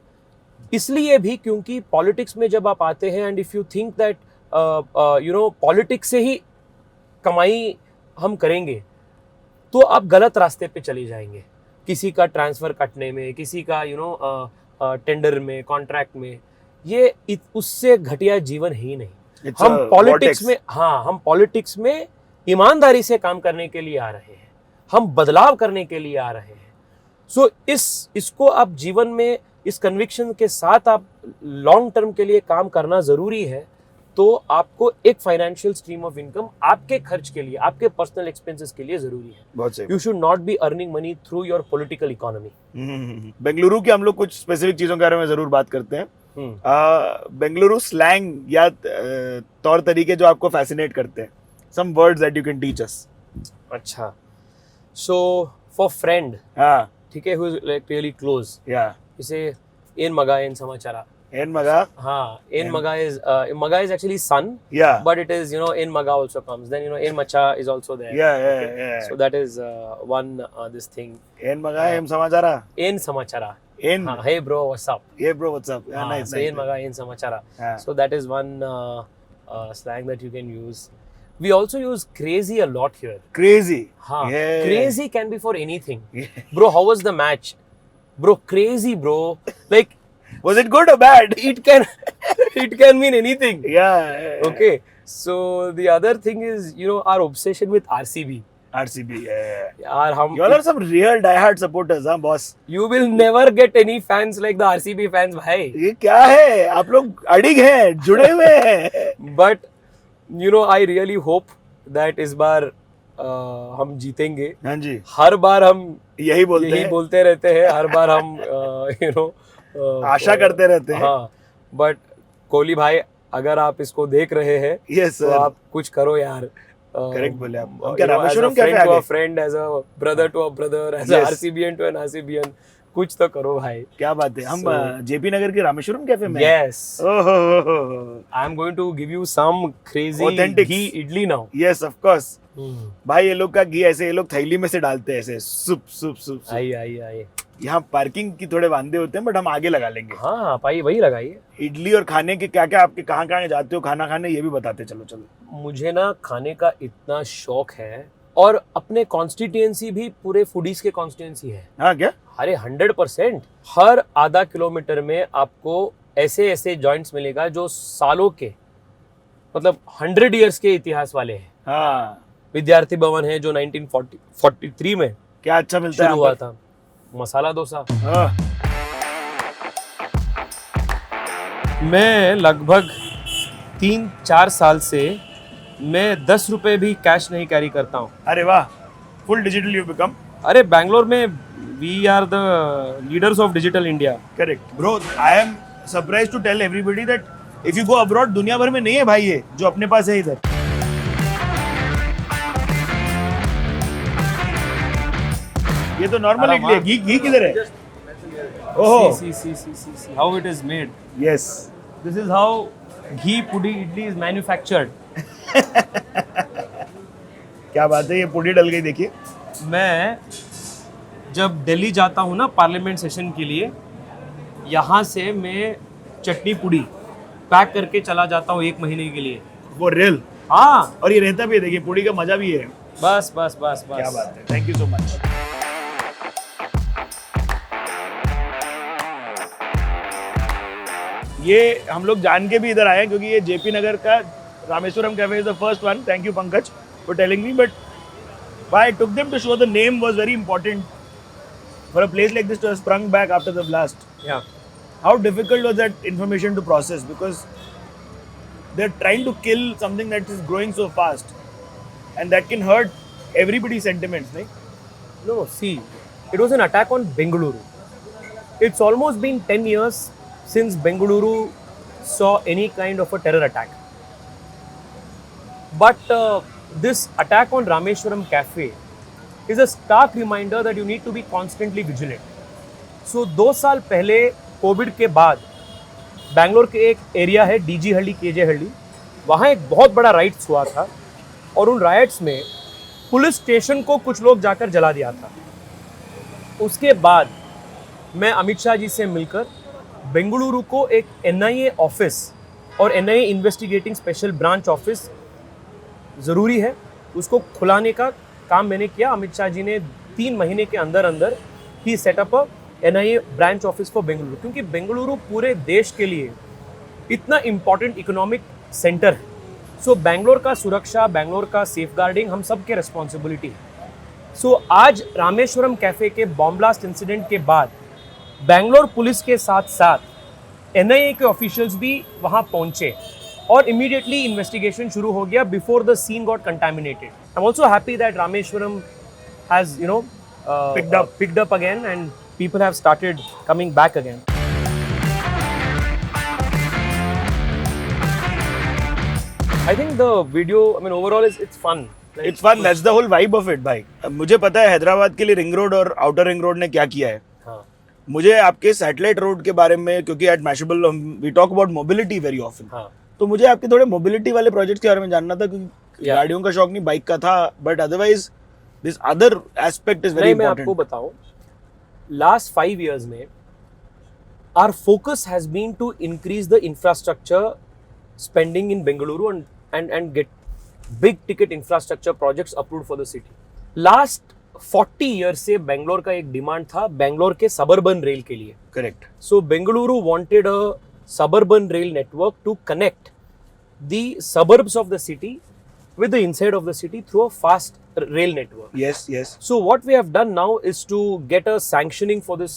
इसलिए भी क्योंकि पॉलिटिक्स में जब आप आते हैं and if you think that politics से ही कमाई हम करेंगे, तो आप गलत रास्ते पे चले जाएंगे. किसी का ट्रांसफर कटने में, किसी का टेंडर में, कॉन्ट्रैक्ट में, ये उससे घटिया जीवन ही नहीं. हम पॉलिटिक्स में ईमानदारी से काम करने के लिए आ रहे हैं, हम बदलाव करने के लिए आ रहे हैं. सो इसको आप जीवन में इस कन्विक्शन के साथ आप लॉन्ग टर्म के लिए काम करना जरूरी है. तो आपको एक फाइनेंशियल स्ट्रीम ऑफ इनकम आपके खर्च के लिए, आपके पर्सनल एक्सपेंसेस के लिए जरूरी है. बहुत सही. You should not be earning money through your political economy. Bengaluru के हम लोग कुछ स्पेसिफिक चीजों के बारे में जरूर बात करते हैं. बेंगलुरु स्लैंग या तौर तरीके जो आपको फैसिनेट करते हैं, some words that you can teach us. अच्छा, सो फॉर फ्रेंड, हाँ, ठीक है, who is like really close, या इसे एन मगा एन समाचारा. एन मगा, हाँ, एन मगा is actually son, yeah, but it is en maga also comes, then en macha is also there. Yeah. So that is one this thing. एन मगा एम समाचारा. En samachara. एन, Hey bro, what's up? hey bro, what's up? Yeah, nice. So en maga en samachara. Yeah. So that is one slang that you can use. We also use crazy a lot here. Crazy. हाँ, Yeah. crazy can be for anything. Bro, how was the match? Bro, crazy bro. Like, was it good or bad? it can mean anything. Yeah. Okay. So the other thing is, our obsession with RCB. RCB. Yeah. यार हम, You all are some real die-hard supporters, huh, boss? You will never get any fans like the RCB fans, भाई. ये क्या है? आप लोग अडिग हैं, जुड़े हुए हैं. But I really hope that इस बार हम जीतेंगे. हाँ जी. हर बार हम यही बोलते रहते हैं. हर बार हम आशा करते रहते हैं. हाँ, बट कोहली भाई, अगर आप इसको देख रहे हैं, Yes, तो sir. आप कुछ करो यार. करेक्ट बोले आप. हम क्या रामेश्वरम कैफे आ to a गए? friend, as a brother to a brother, as a Yes. RCBN to an RCBN, कुछ तो करो भाई. क्या बात है. हम So- जेपी नगर के रामेश्वरम कैफे में. Yes. ओहो. I am going to give you some crazy Authentics. ghee idli now. Yes, of course. भाई ये लोग का घी ऐसे, ये लोग थैली में से डालते हैं ऐसे, सुप सुप सुप. आई. यहाँ पार्किंग की थोड़े वांदे होते हैं, बट हम आगे लगा लेंगे. हाँ पाई, वही लगाइए. इडली और खाने के क्या क्या, आपके कहाँ कहाँ जाते हो खाना खाने, ये भी बताते चलो. मुझे ना खाने का इतना शौक है, और अपने कॉन्स्टिट्यूएंसी भी पूरे फूडीज के कॉन्स्टिट्यूएंसी है. हाँ क्या? अरे 100%. हर आधा किलोमीटर में आपको ऐसे जॉइंट्स मिलेगा जो सालों के, मतलब 100 इयर्स के इतिहास वाले हैं. हाँ. विद्यार्थी भवन है जो 1943 में क्या अच्छा मिलता है शुरू हुआ था. मसाला डोसा. हाँ. मैं लगभग 3-4 साल से मैं 10 रुपए भी कैश नहीं कैरी करता हूँ. अरे वाह, फुल डिजिटल यू बिकम. अरे बैंगलोर में we are the leaders of digital India. Correct bro. I am surprise to tell everybody that if you go abroad दुनिया भर में नहीं है भाई ये जो अपने पास है इधर। ये तो नॉर्मल इडली है। घी घी किधर है? ओह See how it is made. Yes. This is how ghee pudi idli is manufactured. क्या बात है, ये पुड़ी डल गई देखिए। मैं जब दिल्ली जाता हूँ ना पार्लियामेंट सेशन के लिए, यहाँ से मैं चटनी पुड़ी पैक करके चला जाता हूँ 1 महीने के लिए। वो रियल, हाँ, और ये रहता भी है, देखिए पुड़ी का मजा भी है। बस बस बस क्या बस। बात है, थैंक यू सो मच। ये हम लोग जान के भी इधर आए हैं क्योंकि ये जेपी नगर का Rameshwaram cafe is the first one. Thank you Pankaj for telling me, but why I took them to show the name was very important for a place like this to have sprung back after the blast. Yeah. How difficult was that information to process, because they're trying to kill something that is growing so fast and that can hurt everybody's sentiments, right? No, see, it was an attack on Bengaluru. It's almost been 10 years since Bengaluru saw any kind of a terror attack. But this attack on Rameshwaram Cafe is a stark reminder that you need to be constantly vigilant. So 2 साल पहले Covid के बाद बैंगलोर के एक area है DG हल्ली, KJ हल्ली, वहाँ एक बहुत बड़ा राइट्स हुआ था और उन राइट्स में पुलिस स्टेशन को कुछ लोग जाकर जला दिया था। उसके बाद मैं अमित शाह जी से मिलकर बेंगलुरु को एक एनआईए ऑफिस और NIA investigating special branch office ज़रूरी है, उसको खुलाने का काम मैंने किया। अमित शाह जी ने 3 महीने के अंदर अंदर ही setup NIA branch office for Bengaluru, क्योंकि बेंगलुरु पूरे देश के लिए इतना इम्पॉर्टेंट इकोनॉमिक सेंटर है। सो बैंगलोर का सुरक्षा, बैंगलोर का सेफ गार्डिंग हम सब के रिस्पॉन्सिबिलिटी है। सो आज रामेश्वरम कैफे के बॉम्ब ब्लास्ट इंसिडेंट के बाद बैंगलोर पुलिस के साथ साथ एनआईए के ऑफिशियल्स भी वहाँ पहुँचे और इमीडिएटली इन्वेस्टिगेशन शुरू हो गया before the scene got contaminated. I am also happy that Rameshwaram has picked up again and people have started coming back again. I think the video, I mean overall it's fun. Like, It's fun, that's the whole vibe of it भाई। मुझे पता है हैदराबाद के लिए ring road और outer ring road ने क्या किया है। हाँ, मुझे आपके सैटेलाइट रोड के बारे में, क्योंकि at Mashable we talk about mobility very often, हाँ, तो मुझे आपके थोड़े मोबिलिटी वाले प्रोजेक्ट के बारे में जानना था, क्योंकि Yeah. गाड़ियों का शौक नहीं, बाइक का था, but otherwise this other aspect is very नहीं मैं आपको इंपॉर्टेंट। बताऊं, लास्ट 5 years में our focus has been to increase the infrastructure spending in Bengaluru and get big ticket infrastructure projects approved for the city. Last 40 years से बेंगलोर का एक demand था बेंगलोर के सबर्बन रेल के लिए। Correct. So Bengaluru wanted a suburban rail network to connect the suburbs of the city with the inside of the city through a fast rail network. Yes yes. So what we have done now is to get a sanctioning for this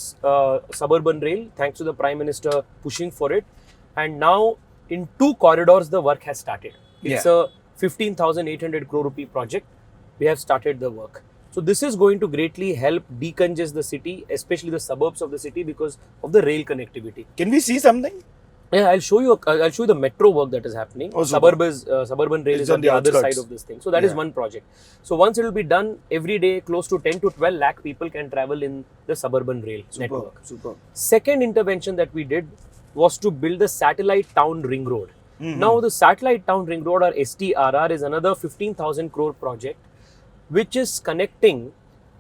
suburban rail, thanks to the Prime Minister pushing for it. And now in 2 corridors the work has started. It's a 15,800 crore rupee project. We have started the work. So this is going to greatly help decongest the city, especially the suburbs of the city, because of the rail connectivity. Can we see something? Yeah, I'll show you the metro work that is happening. Oh, super. Suburban rail It's is on on the the other outskirts. side of this thing. So that is Yeah. one project. So once it will be done, every day close to 10 to 12 lakh people can travel in the suburban rail network. Super. Second intervention that we did was to build the satellite town ring road. Mhm. Now the satellite town ring road, or STRR, is another 15,000 crore project which is connecting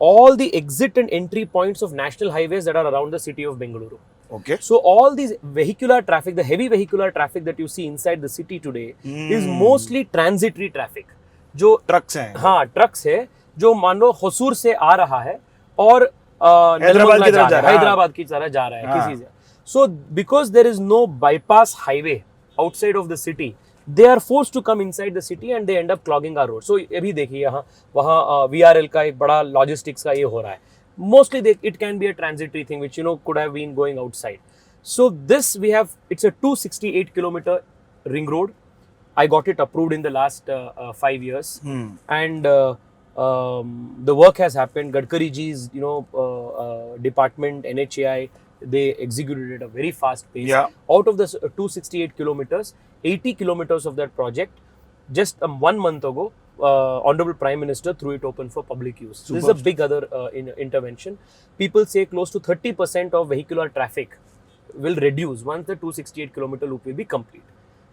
all the exit and entry points of national highways that are around the city of Bengaluru. Okay. So all these vehicular traffic, the heavy vehicular traffic that you see inside the city today is mostly transitory traffic. जो trucks हैं। हाँ trucks है जो मान लो होसूर से आ रहा है और हैदराबाद की तरफ जा रहा है। हैदराबाद की तरह जा रहा है हाँ। किसी से। So because there is no bypass highway outside of the city, they are forced to come inside the city and they end up clogging our road. So अभी देखिए यहाँ वहाँ VRL का एक बड़ा logistics का ये हो रहा है। Mostly it can be a transitory thing which could have been going outside. So this it's a 268 kilometer ring road. I got it approved in the last 5 years. And the work has happened. Gadkari ji's department, NHAI, they executed it at a very fast pace. Yeah. Out of the 268 kilometers, 80 kilometers of that project, just 1 month ago, Honorable Prime Minister threw it open for public use. This is a big other intervention. People say close to 30% of vehicular traffic will reduce once the 268 kilometer loop will be complete.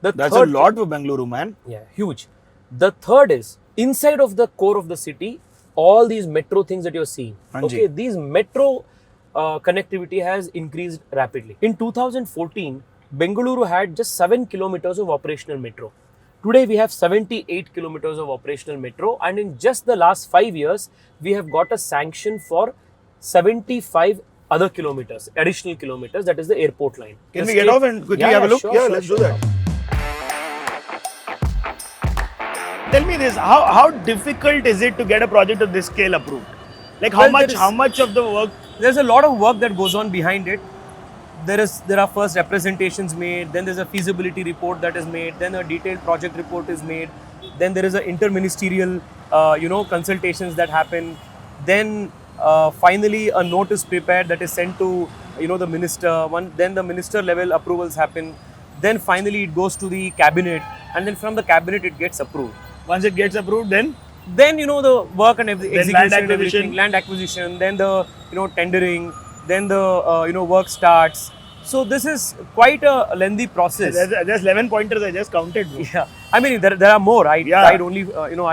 That's a lot for Bengaluru, man. Yeah, huge. The third is inside of the core of the city, all these metro things that you're seeing. Hanji. Okay, these metro connectivity has increased rapidly. In 2014, Bengaluru had just 7 kilometers of operational metro. Today we have 78 kilometers of operational metro, and in just the last 5 years, we have got a sanction for 75 other kilometers, additional kilometers. That is the airport line. Can The we get state- off and quickly have a look? Sure, Let's sure. do that. Tell me this: how difficult is it to get a project of this scale approved? Like Well, how much of the work? There's a lot of work that goes on behind it. There are first representations made, then there's a feasibility report that is made, then a detailed project report is made, then there is a interministerial consultations that happen, then finally a note is prepared that is sent to the minister. Then the minister level approvals happen, then finally it goes to the cabinet, and then from the cabinet it gets approved. Once it gets approved, then The work and execution, land and acquisition. everything, land acquisition, then the tendering, then the work starts. So this is quite a lengthy process. there's 11 pointers I just counted. Bro. Yeah, I mean there are more. I Yeah. tried only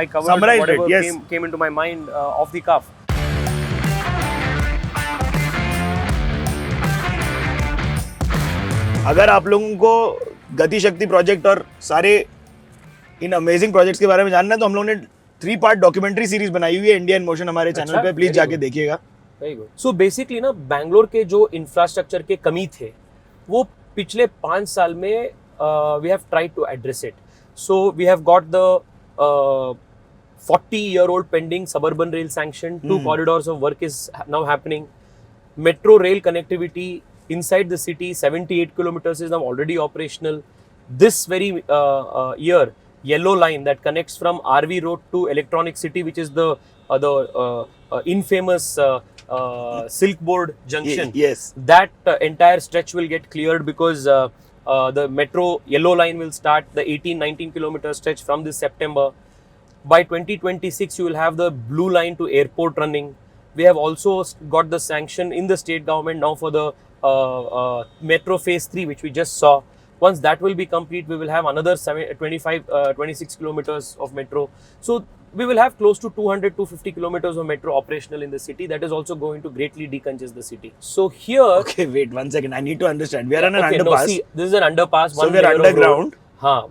I covered Summarized whatever it, yes. came into my mind off the cuff. अगर आप लोगों को गति शक्ति project और सारे इन amazing projects के बारे में जानना है तो हम लोगों ने 3 पार्ट डॉक्यूमेंट्री सीरीज बनाई हुई है इंडिया इन मोशन हमारे चैनल अच्छा, पे प्लीज very जाके good. देखिएगा. Very good. सो बेसिकली ना बैंगलोर के जो इंफ्रास्ट्रक्चर के कमी थे वो पिछले 5 साल में we have tried to address it. So we have got the 40-year-old pending suburban rail sanction. 2 corridors of work is now happening. Metro rail connectivity inside the city, 78 kilometers is now already operational. This very year, yellow line that connects from RV Road to Electronic City, which is the infamous Silk Board junction. Yes. That entire stretch will get cleared because the metro yellow line will start the 18-19 kilometer stretch from this September. By 2026, you will have the blue line to airport running. We have also got the sanction in the state government now for the metro phase 3, which we just saw. Once that will be complete, we will have another 26 kilometers of metro. So we will have close to 250 kilometers of metro operational in the city. That is also going to greatly decongest the city. So here, Okay, wait 1 second. I need to understand. We are on an okay, underpass. no, see, this is an underpass. So one we are layer of road. underground.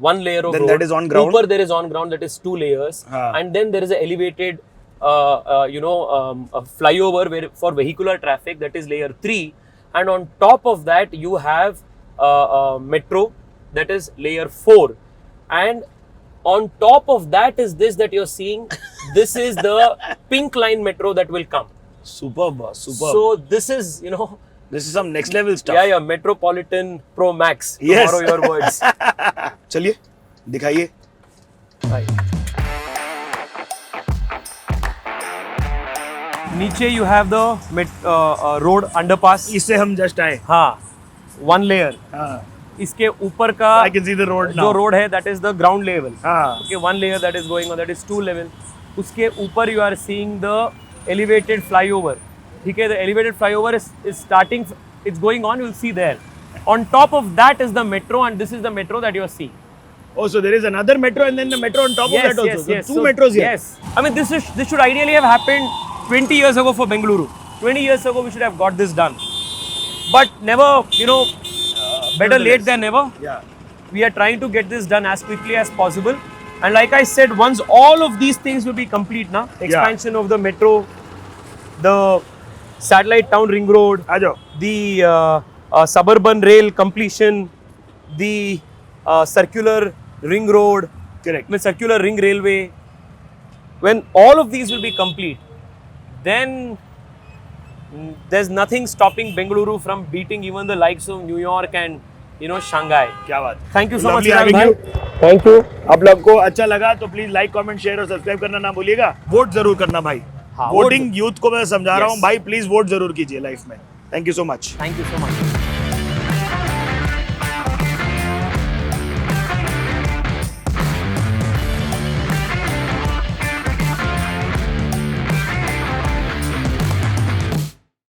One layer of Then road. that is on ground. Upper there is on ground, that is 2 layers. And then there is a elevated a flyover where for vehicular traffic, that is layer 3. And on top of that you have metro, that is layer 4. And on top of that is this that you're seeing. This is the pink line metro that will come. Superb, boss. Superb. So this is this is some next level stuff. yeah, Metropolitan Pro Max. To Yes. borrow your words. चलिए दिखाइए. Right. नीचे you have the road underpass. इससे हम just आए. हाँ, 1 layer. हाँ. इसके ऊपर का I can see the road now. जो road है that is the ground level. हाँ. Okay, 1 layer that is going on, that is 2 level. उसके ऊपर you are seeing the elevated flyover. ठीक है, the elevated flyover is starting, it's going on, you will see there. On top of that is the metro, and this is the metro that you are seeing. Oh, so there is another metro and then the metro on top of that also. So two So, metros here. Yes. I mean, this should ideally have happened 20 years ago for Bengaluru. 20 years ago, we should have got this done. But never, better late than never. Yeah. We are trying to get this done as quickly as possible. And like I said, once all of these things will be complete now, expansion of the metro, the satellite town ring road, आ जाओ. the suburban rail completion, the circular ring road, Correct. with circular ring railway. When all of these will be complete, then there's nothing stopping Bengaluru from beating even the likes of New York and Shanghai. क्या बात. Thank you so much, Lovely Siddharth having bhai. you. Thank you. आप लोग को अच्छा लगा तो please like comment share और subscribe करना ना भूलिएगा. वोट जरूर करना भाई. हाँ, वोटिंग यूथ को मैं समझा रहा हूँ Yes. भाई, प्लीज वोट जरूर कीजिए लाइफ में. Thank you so much. Thank you so much.